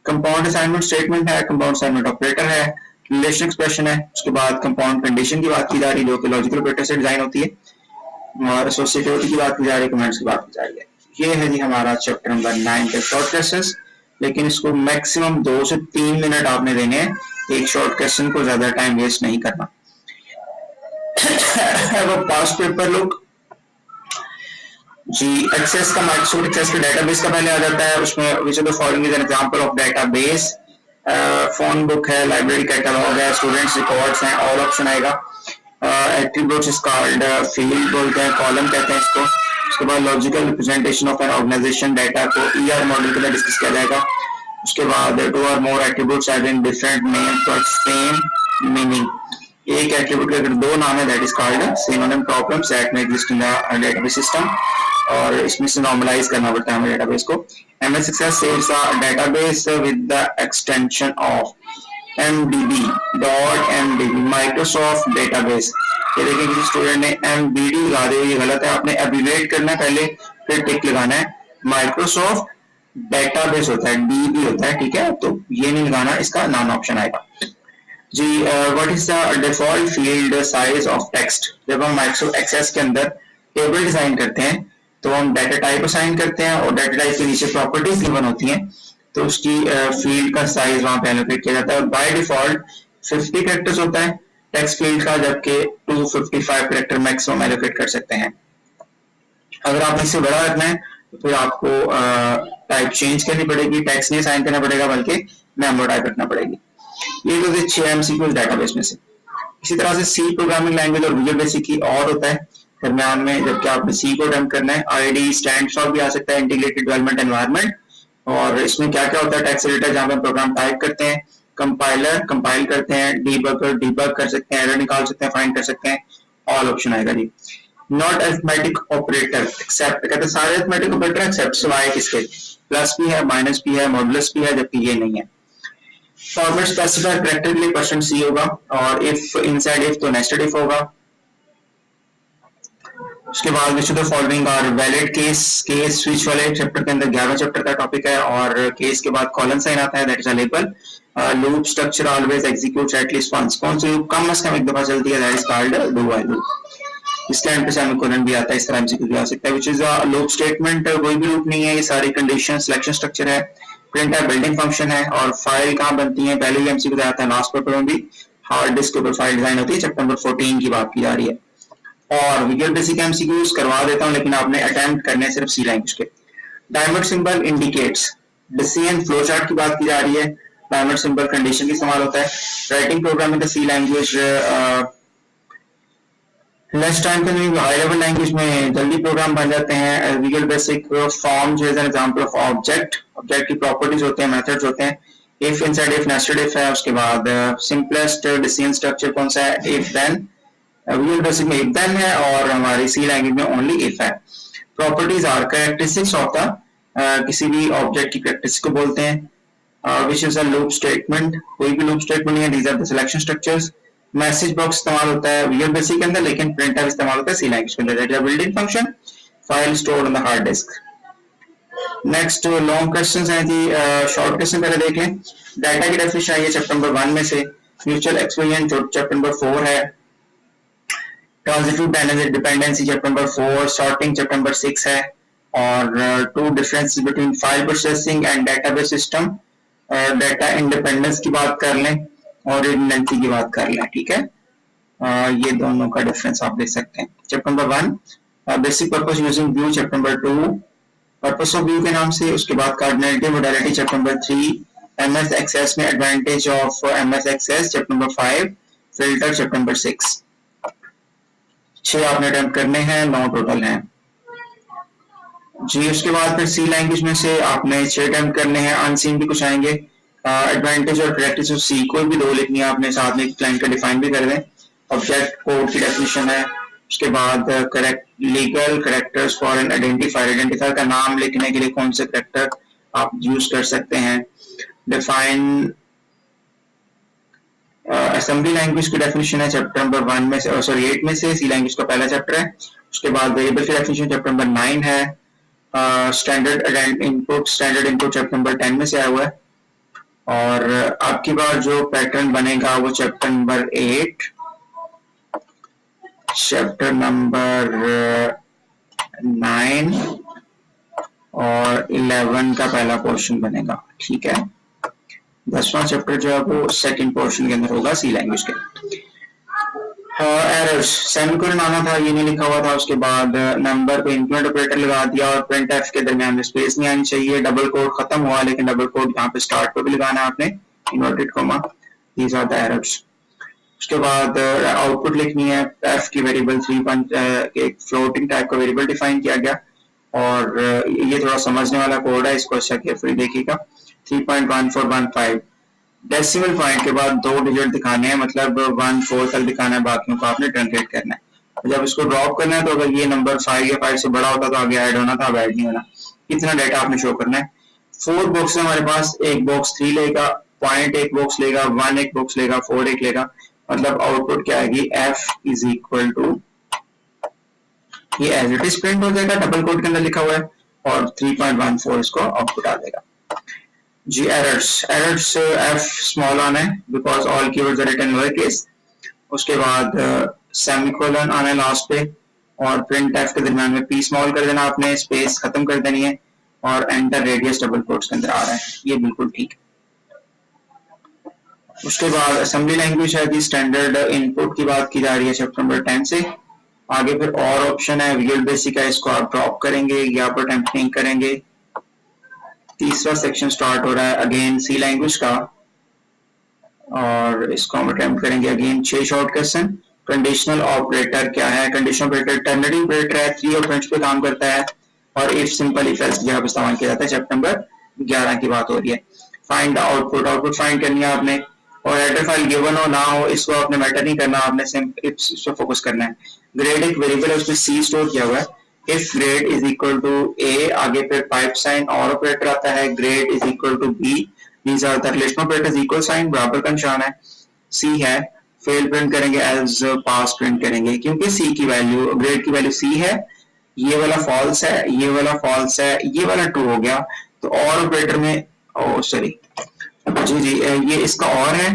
Compound assignment statement है, compound assignment operator है, relation expression है. उसके बाद compound condition की बात की जा रही है जो कि logical operator से डिजाइन होती है, और associativity की बात की जा रही है, comments की बात की जा रही है. ये है जी हमारा चैप्टर नंबर 9 के शॉर्ट क्वेश्चंस. लेकिन इसको मैक्सिमम 2 से 3 मिनट आपने देने हैं. एक शॉर्ट क्वेश्चन को ज्यादा टाइम वेस्ट नहीं करना. पास्ट पेपर लोग जी, एक्सेस का माइक्रोसॉफ्ट एक्सेस के डेटाबेस का पहले आ जाता है. उसमें which of the following is an example of database. Phone book है, लाइब्रेरी कैटलॉग है, स्टूडेंट्स रिकॉर्ड्स हैं, ऑल ऑप्शन आएगा. एट्रीब्यूट्स इज कॉल्ड फील्ड बोलते हैं, कॉलम कहते हैं इसको. उसके बाद logical representation of an organization, data को ईआर मॉडल के अंदर डिस्कस किया जाएगा. उसके बाद टू और more attributes having different names but same meaning. एक एट्रीब्यूट के अगर दो नाम है that is called synonym problems that may exist in the database system, और इसमें से नॉर्मलाइज करना पड़ता है हमें डेटाबेस को. MS Access saves the database with the extension of MDB. Microsoft Database. ये देखिए किसी स्टूडेंट ने MBD लगा दिया, ये गलत है. आपने एब्रिविएट करना है पहले, फिर टिक लगाना है. माइक्रोसॉफ्ट डेटाबेस होता है, DB होता है, ठीक है. तो ये नहीं लगाना, इसका नॉन ऑप्शन आएगा जी. What is the default field size of text. जब हम माइक्रोसॉफ्ट एक्सेस के अंदर टेबल डिजाइन करते हैं तो हम डाटा टाइप असाइन करते हैं, और डाटा टाइप के नीचे प्रॉपर्टीज गिवन होती हैं, तो उसकी फील्ड का साइज वहां पे एलोकेट किया जाता है. और बाय डिफॉल्ट 50 कैरेक्टर्स होता है टेक्स्ट फील्ड का, जबकि 255 कैरेक्टर मैक्सिमम एलोकेट कर सकते हैं. अगर आप इससे बड़ा रखना है तो फिर आपको टाइप चेंज करनी पड़ेगी, टेक्स्ट नहीं असाइन करना पड़ेगा बल्कि मेमो टाइप रखना पड़ेगी. ये तो 6 MCQ डेटाबेस में से. इसी तरह से सी प्रोग्रामिंग लैंग्वेज और विजुअल बेसिक की और होता है दरम्यान में, जबकि आपने सी को अटेम्प्ट करना है. ID स्टैंड फॉर भी आ सकता है, इंटीग्रेटेड डेवलपमेंट एनवायरनमेंट. और इसमें क्या क्या होता है, टेक्स्ट एडिटर जहां पर प्रोग्राम टाइप करते हैं, कंपाइलर कंपाइल करते हैं, डीबगर डीबग कर सकते हैं, एरर निकाल सकते हैं, फाइंड कर सकते हैं. ऑल ऑप्शन आएगा जी. नॉट अरिथमेटिक ऑपरेटर एक्सेप्ट, कहते हैं सारे अरिथमेटिक ऑपरेटर एक्सेप्ट सिवाय किसके, प्लस भी है, माइनस भी है, मॉडुलस भी है, जबकि ये नहीं है. फॉर्मेट स्पेसिफाइड कैरेक्टर के लिए क्वेश्चन सी होगा, और इफ इनसाइड इफ तो नेस्टेड इफ होगा. उसके बाद which of the following are valid case. Case switch वाले चैप्टर के अंदर 11 चैप्टर का टॉपिक है, और केस के बाद कॉलन साइन आता है that is a label. Loop structure always executes at least once. कौन सी लूप कम से कम एक दफा चलती है, that is called do while loop. इसके एंड पे सेमीकोलन भी आता है, इस तरह MCQ भी आ सकता है. विच इज अ लूप स्टेटमेंट, कोई भी लूप नहीं है, ये सारी कंडीशन सिलेक्शन स्ट्रक्चर है. प्रिंट है, बिल्डिंग फंक्शन है. और फाइल कहाँ बनती है, पहले ही MCQ आता है, लास्ट पेपर में भी हार्ड डिस्क के ऊपर फाइल डिजाइन होती है. चैप्टर नंबर 14 की बात की जा रही है. और विजुअल बेसिक MCQs करवा देता हूं, लेकिन आपने अटेम्प्ट करने सिर्फ सी लैंग्वेज के. Diamond symbol indicates. Decision flow chart की बात की जा रही है. डायमंड सिंबल कंडीशन की इस्तेमाल होता है. राइटिंग प्रोग्रामिंग का सी लैंग्वेज लेस टाइम के लिए हाई लेवल लैंग्वेज में जल्दी प्रोग्राम बन जाते हैं. विजुअल बेसिक फॉर्म जो है एग्जांपल ऑफ ऑब्जेक्ट. ऑब्जेक्ट की प्रॉपर्टीज होते हैं, मेथड्स होते हैं. If inside if, nested if है. उसके बाद सिंपलेस्ट डिसीजन स्ट्रक्चर कौन सा है, इफ देन. विजुअल बेसिक में इफ देन है, और हमारी सी लैंग्वेज में ओनली इफ है. Properties are characteristics of the, किसी भी ऑब्जेक्ट की कैरेक्टरिस्टिक को बोलते हैं. Which is a loop statement, कोई भी लूप स्टेटमेंट नहीं है. These are the selection structures. Message box इस्तेमाल होता है विजुअल बेसिक के अंदर, लेकिन प्रिंटफ इस्तेमाल होता है सी लैंग्वेज के अंदर. That is a built in function. File stored on the hard disk. Next long questions हैं जी. शॉर्ट क्वेश्चन पहले देख लें. डाटा की डेफिनेशन आई है चैप्टर नंबर 1 में से. म्यूचुअल एक्सक्लूजन चैप्टर नंबर 4 है. Transitive dependency chapter number 4. Sorting chapter number 6 है. और two differences between file processing and database system. Data independence की बात कर लें और रिडंडेंसी की बात कर लें, ठीक है. ये दोनों का डिफरेंस आप देख सकते हैं. Chapter number 1 basic purpose using view. Chapter number 2 purpose of view के नाम से. उसके बाद cardinality modality. Chapter number 3 MS access में advantage of MS access. Chapter number 5 filter chapter number 6, 6 आपने अटेम्प्ट करने हैं, 9 टोटल हैं जी। उसके बाद फिर सी लैंग्वेज में से आपने 6 अटेम्प्ट करने हैं, अनसीन भी कुछ आएंगे। एडवांटेज और प्रैक्टिस ऑफ सी कोड भी 2 लिखनी है आपने, साथ में क्लाइंट का डिफाइन भी कर दें। ऑब्जेक्ट कोड की डेफिनेशन है। उसके बाद correct legal characters for an identifier, identifier का नाम लिखने के लिए कौन से करेक्टर आप यूज कर सकते हैं। डिफाइन असेंबली लैंग्वेज की डेफिनेशन है चैप्टर नंबर 1 में से, सॉरी 8 में से, सी लैंग्वेज का पहला चैप्टर है। उसके बाद वेरिएबल की डेफिनेशन चैप्टर नंबर 9 है। स्टैंडर्ड इनपुट चैप्टर नंबर 10 में से आया हुआ है। और आपकी बार जो पैटर्न बनेगा वो चैप्टर नंबर 8, चैप्टर नंबर 9 और 11 का पहला पोर्शन बनेगा, ठीक है। 10वां चैप्टर जो है वो सेकंड पोर्शन के अंदर होगा सी लैंग्वेज के। एरर्स, सेमीकोलन आना था, ये नहीं लिखा हुआ था। उसके बाद नंबर पे इंक्रीमेंट ऑपरेटर लगा दिया और प्रिंट एफ के दरमियान में स्पेस नहीं आनी चाहिए। डबल कोड खत्म हुआ लेकिन डबल कोड यहाँ पे स्टार्ट पे भी लगाना है आपने, inverted comma. These are the errors. उसके बाद आउटपुट लिखनी है। एफ की वेरिएबल 3 एक फ्लोटिंग टाइप का वेरिएबल डिफाइन किया गया और ये थोड़ा समझने वाला कोड है, इसको अच्छा केयरफुली देखिएगा। 3.1415 डेसिमल पॉइंट के बाद 2 डिजिट दिखाने हैं, मतलब 1/4 तक दिखाना है, बाकियों को आपने ट्रांसलेट करना है। जब इसको ड्रॉप करना है तो अगर ये नंबर 5 या 5 से बड़ा होता तो आगे ऐड होना था, अब ऐड नहीं होना। इतना डाटा आपने शो करना है। 4 बॉक्स है हमारे पास, एक बॉक्स 3 लेगा, पॉइंट एक बॉक्स लेगा, 1 एक बॉक्स लेगा, 4 एक लेगा, मतलब आउटपुट क्या आएगी, f इज इक्वल टू, ये एज इट इज प्रिंट हो जाएगा, डबल कोड के अंदर लिखा हुआ है, और 3.14 इसको आउटपुट आ जाएगा जी। एरर्स एफ स्मॉल आना है because all keywords are written lower case. उसके बाद सेमीकोलन आना है लास्ट पे और प्रिंट एफ के दरमियान में पी स्मॉल कर देना आपने, स्पेस खत्म कर देनी है और एंटर रेडियस डबल कोट्स के अंदर आ रहा है, ये बिल्कुल ठीक। उसके बाद असेंबली लैंग्वेज है जी, स्टैंडर्ड इनपुट की बात की जा रही है चैप्टर नंबर 10 से। आगे फिर और ऑप्शन है, विजुअल बेसिक है, इसको आप ड्रॉप करेंगे या पर अटेम्प्ट नहीं करेंगे। तीसरा सेक्शन स्टार्ट हो रहा है अगेन सी लैंग्वेज का और इसको हम अटेम्प्ट करेंगे again. 6 short question. Conditional operator क्या है, कंडीशनल ऑपरेटर टर्नरी ऑपरेटर है, 3 ऑपरेंड्स पे काम करता है और इफ सिंपल इफ एल्स की जगह पे इस्तेमाल किया जाता है। चैप्टर नंबर 11 की बात हो रही है। फाइंड आउटपुट, आउटपुट फाइंड करनी है आपने और हेडर फाइल गिवन हो ना हो इसको आपने मैटर नहीं करना, आपने सिर्फ इस पे फोकस करना है। ग्रेड एक वेरिएबल है, उसमें सी स्टोर किया हुआ है। If grade is equal to A, आगे फिर पाइप साइन और ऑपरेटर आता है, grade is equal to B, these are the relational operators, equal sign बराबर का निशान है। सी है, फेल प्रिंट करेंगे, एल्स पास प्रिंट करेंगे, क्योंकि सी की वैल्यू, ग्रेड की वैल्यू सी है, ये वाला फॉल्स है, ये वाला फॉल्स है, ये वाला ट्रू हो गया, तो और ऑपरेटर में सॉरी जी ये इसका और है,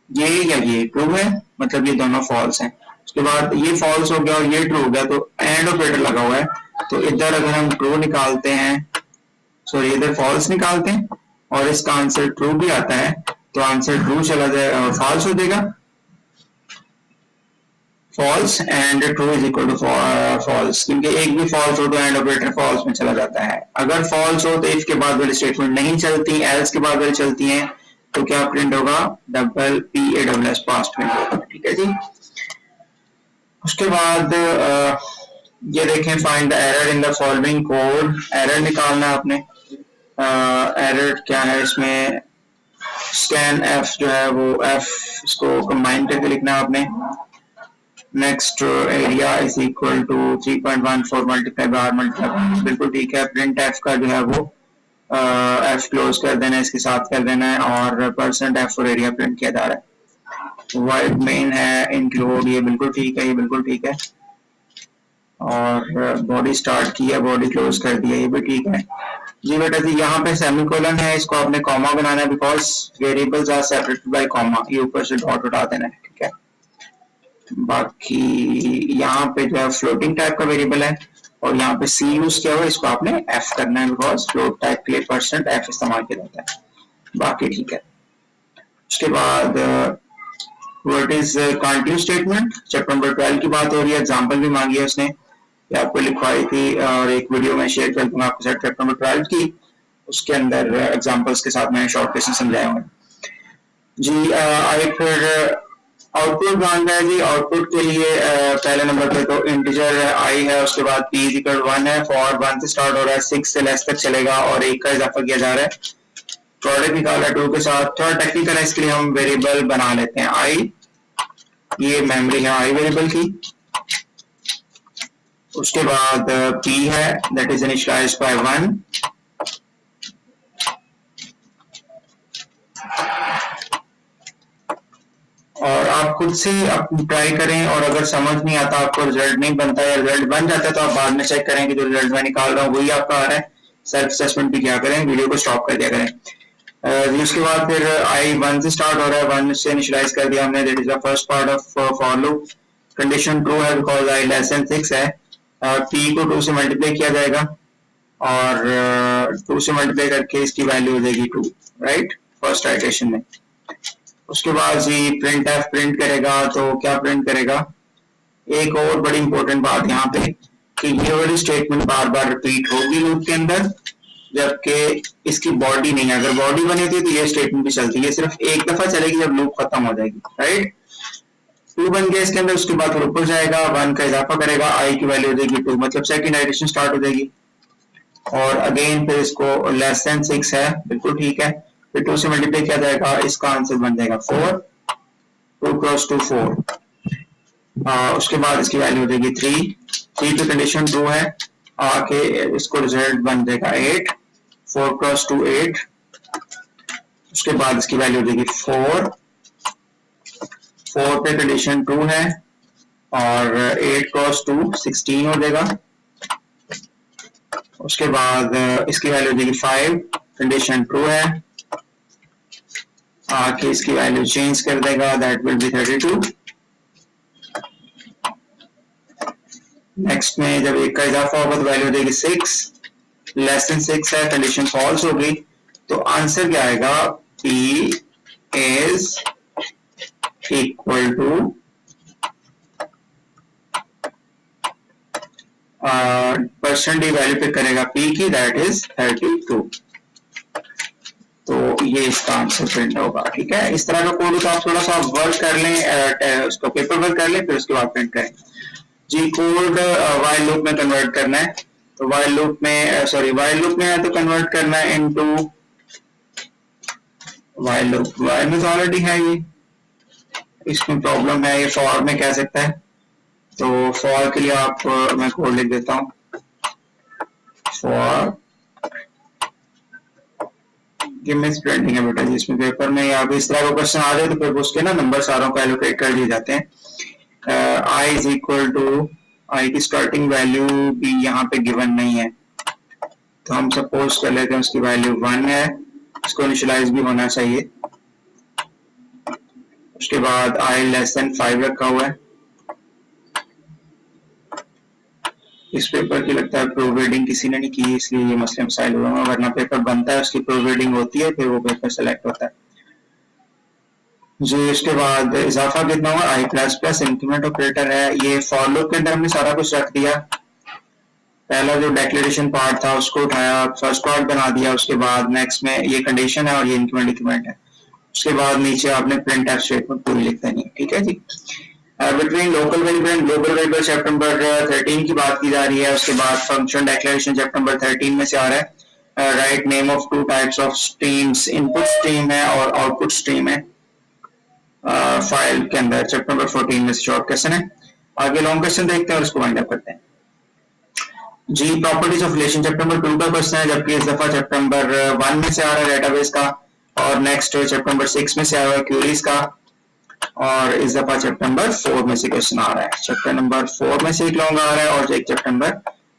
ये या ये ट्रू है, मतलब ये दोनों फॉल्स हैं। उसके बाद ये फॉल्स हो गया और ये ट्रू हो गया, तो एंड ऑपरेटर लगा हुआ है, तो इधर अगर हम ट्रू निकालते हैं, सॉरी इधर फॉल्स निकालते हैं और इसका आंसर ट्रू भी आता है, तो आंसर ट्रू चला जाएगा, फॉल्स हो जाएगा, false and true is equal to false, क्योंकि एक भी फॉल्स हो तो एंड ऑपरेटर फॉल्स में चला जाता है। अगर फॉल्स हो तो इफ के बाद वाली स्टेटमेंट नहीं चलती, एल्स के बाद वाली चलती हैं, तो क्या प्रिंट होगा, double P A double S pass print होगा, ठीक है जी। उसके बाद ये देखें, find the error in the following code, error निकालना है आपने। एरर क्या है इसमें, स्कैन एफ जो है वो एफ इसको कंबाइन करके लिखना है आपने। Next area is equal to 3.14 multiply by R multiply, बिल्कुल ठीक है। प्रिंट एफ का जो है वो एफ क्लोज कर देना है, इसके साथ कर देना है और परसेंट एफ और एरिया प्रिंट किया जा रहा है। वाइड मेन है इंक्लूड, ये बिल्कुल ठीक है, ये बिल्कुल ठीक है। और बॉडी स्टार्ट किया, बॉडी क्लोज कर दिया, ये भी ठीक है जी बेटा जी। यहाँ पे सेमीकोलन है, इसको आपने कॉमा बनाना है because variables are separated by comma, ये ऊपर से डॉट उठा देना है, ठीक है। बाकी यहाँ पे जो है फ्लोटिंग टाइप का वेरिएबल है और यहाँ पे सी यूज किया हुआ है, इसको आपने एफ करना है बिकॉज फ्लोट टाइप के लिए परसेंट एफ इस्तेमाल किया जाता है, बाकी ठीक है। उसके बाद what is continue statement, chapter number 12 की बात हो रही है, एग्जांपल भी मांगी है उसने, ये आपको लिखवाई थी और एक वीडियो में शेयर कर दूंगा आपके साथ चैप्टर नंबर 12 की, उसके अंदर एग्जांपल्स के साथ मैंने शॉर्ट क्वेश्चन समझाए हुए जी। आगे फिर आउटपुट मांग रहा है जी। आउटपुट के लिए पहले नंबर पे तो इंटीजर आई है, उसके बाद p इक्वल 1 है, फॉर 1 से स्टार्ट हो रहा है, 6 से लेस तक चलेगा और 1 का इजाफा किया जा रहा है। प्रोडक्ट निकाला 2 के साथ। थोड़ा टेक्निकल है, इसके लिए हम वेरिएबल बना लेते हैं आई। ये मेमोरी है आई वेरिएबल की। उसके बाद p है, दैट इज इनिशियलाइज्ड बाय 1। और आप खुद से ट्राई करें, और अगर समझ नहीं आता, आपको रिजल्ट नहीं बनता या रिजल्ट बन जाता है, तो आप बाद में चेक करें कि जो रिजल्ट मैं निकाल रहा हूँ वही आपका आ रहा है। सेल्फ असेसमेंट भी क्या करें, वीडियो को स्टॉप कर दिया करें। उसके बाद फिर आई 1 से स्टार्ट हो रहा है, 1 से इनिशियलाइज कर दिया हमने, that is the first part of for loop. Condition true है बिकॉज आई लेस देन 6 है। p को 2 से मल्टीप्लाई किया जाएगा और 2 से मल्टीप्लाई करके इसकी वैल्यू हो जाएगी 2, राइट, फर्स्ट आइटरेशन में। उसके बाद जी प्रिंट एफ प्रिंट करेगा, तो क्या प्रिंट करेगा, एक और बड़ी इंपॉर्टेंट बात यहाँ पे कि ये वाली स्टेटमेंट बार बार रिपीट होगी लूप के अंदर, जबकि इसकी बॉडी नहीं है। अगर बॉडी बनी थी तो ये स्टेटमेंट भी चलती है, ये सिर्फ एक दफा चलेगी जब लूप खत्म हो जाएगी, राइट। 2 बन गया इसके अंदर, उसके बाद फिर ऊपर जाएगा, 1 का इजाफा करेगा, आई की वैल्यू हो जाएगी 2, मतलब सेकंड आइटरेशन स्टार्ट हो जाएगी। और अगेन फिर इसको लेस देन 6 है, बिल्कुल ठीक है, फिर 2 से मल्टीप्लाई किया जाएगा, इसका आंसर बन जाएगा 4, 2 क्रॉस 2 4। उसके बाद इसकी वैल्यू हो जाएगी 3 की कंडीशन ट्रू है, आके इसको रिजल्ट बन जाएगा 8, 4 क्रॉस 2 8। उसके बाद इसकी वैल्यू हो जाएगी 4 पे कंडीशन ट्रू है, और 8 क्रॉस 2 16 हो जाएगा। उसके बाद इसकी वैल्यू हो जाएगी 5, कंडीशन ट्रू है, आके इसकी वैल्यू चेंज कर देगा, दैट विल बी 32। नेक्स्ट में जब 1 का इजाफा होगा तो वैल्यू हो जाएगी 6, लेस देन 6 है, कंडीशन फॉल्स होगी, तो आंसर क्या आएगा, p is equal to percent D value पे करेगा p की, दैट इज 32। तो ये इसका आंसर प्रिंट होगा, ठीक है। इस तरह का कोड तो आप थोड़ा सा वर्क कर लें, उसको पेपर वर्क कर लें, फिर उसके बाद प्रिंट करें जी। कोड वाइल लूप में कन्वर्ट करना है, तो वाइल लूप में है तो कन्वर्ट करना है इनटू वाइल लूप। वाइल में तो ऑलरेडी है ये, इसमें प्रॉब्लम है, ये फॉर में कह सकता है, तो फॉर के लिए आप मैं कोड लिख देता हूँ, फॉर ये मिस प्रिंटिंग है बेटा जी, इसमें पेपर में या इस तरह का क्वेश्चन आ जाए तो फिर उसके ना नंबर सारों को एलोकेट कर दिए जाते हैं। आई इज इक्वल टू, आई की स्टार्टिंग वैल्यू भी यहाँ पे गिवन नहीं है, तो हम सपोज कर लेते हैं उसकी वैल्यू 1 है, इसको इनिशियलाइज भी होना चाहिए। उसके बाद आई लेस देन 5 रखा हुआ है। इस पेपर की लगता है प्रूफ रीडिंग किसी ने नहीं की, इसलिए ये मसले मसाइल हुए हैं, वरना पेपर बनता है उसकी प्रूफ रीडिंग होती है, फिर वो पेपर सेलेक्ट होता है जी। इसके बाद इजाफा कितना हुआ, आई प्लस प्लस इंक्रीमेंट ऑपरेटर है, ये फॉर लूप के अंदर हमने सारा कुछ रख दिया। पहला जो डेक्लेरेशन पार्ट था उसको उठाया, फर्स्ट पार्ट बना दिया, उसके बाद नेक्स्ट में ये कंडीशन है और ये इंक्रीमेंट डिक्रीमेंट है। उसके बाद नीचे आपने प्रिंट एफ स्टेटमेंट पूरी लिख देनी है, ठीक है जी। Between local variable and global variable chapter number 13 की बात की जा रही है। उसके बाद फंक्शन डेक्लेरेशन चैप्टर नंबर 13 में से आ रहा है। Write name of 2 types of streams, input stream है और आउटपुट स्ट्रीम है फाइल के अंदर, चैप्टर नंबर 14 में से शॉर्ट क्वेश्चन है। आगे लॉन्ग क्वेश्चन देखते हैं और उसको वाइंड अप करते हैं जी। Properties of relation chapter number 2 का क्वेश्चन है, जबकि इस दफा चैप्टर नंबर 1 में से आ रहा है डेटाबेस का, और नेक्स्ट चैप्टर नंबर 6 में से आया है क्वेरीज का, और इस दफा चैप्टर नंबर 4 में से क्वेश्चन आ रहा है। चैप्टर नंबर 4 में से एक लॉन्ग आ रहा है और एक चैप्टर नंबर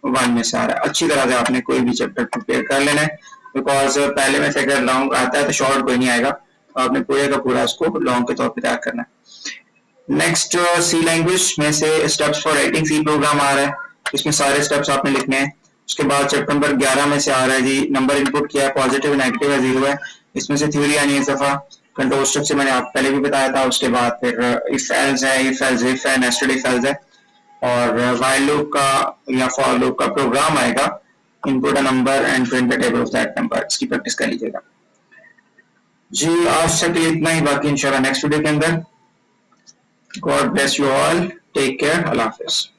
1 में से आ रहा है। अच्छी तरह से आपने कोई भी चैप्टर प्रिपेयर कर लेना है, बिकॉज पहले में से अगर लॉन्ग आता है तो शॉर्ट कोई नहीं आएगा, आपने पूरे का पूरा उसको लॉन्ग के तौर पर तैयार करना है। नेक्स्ट सी लैंग्वेज में से steps for writing C program आ रहा है, इसमें सारे स्टेप्स आपने लिखने हैं। उसके बाद चैप्टर नंबर 11 में से आ रहा है जी, नंबर इनपुट किया है, पॉजिटिव नेगेटिव है 0 है, इसमें से थ्योरी आनी है इस दफा। कंट्रोल स्ट्रक्चर मैंने आप पहले भी बताया था। उसके बाद फिर इफ एल्स है, इफ एल्स इफ है, नेस्टेड इफ एल्स है, और व्हाइल लूप का या फॉर लूप का प्रोग्राम आएगा, input a number and print the table of that number. इसकी प्रैक्टिस कर लीजिएगा जी। आज तक इतना ही, बाकी इंशाल्लाह नेक्स्ट वीडियो के अंदर God bless you all, take care, अल्लाह हाफिज।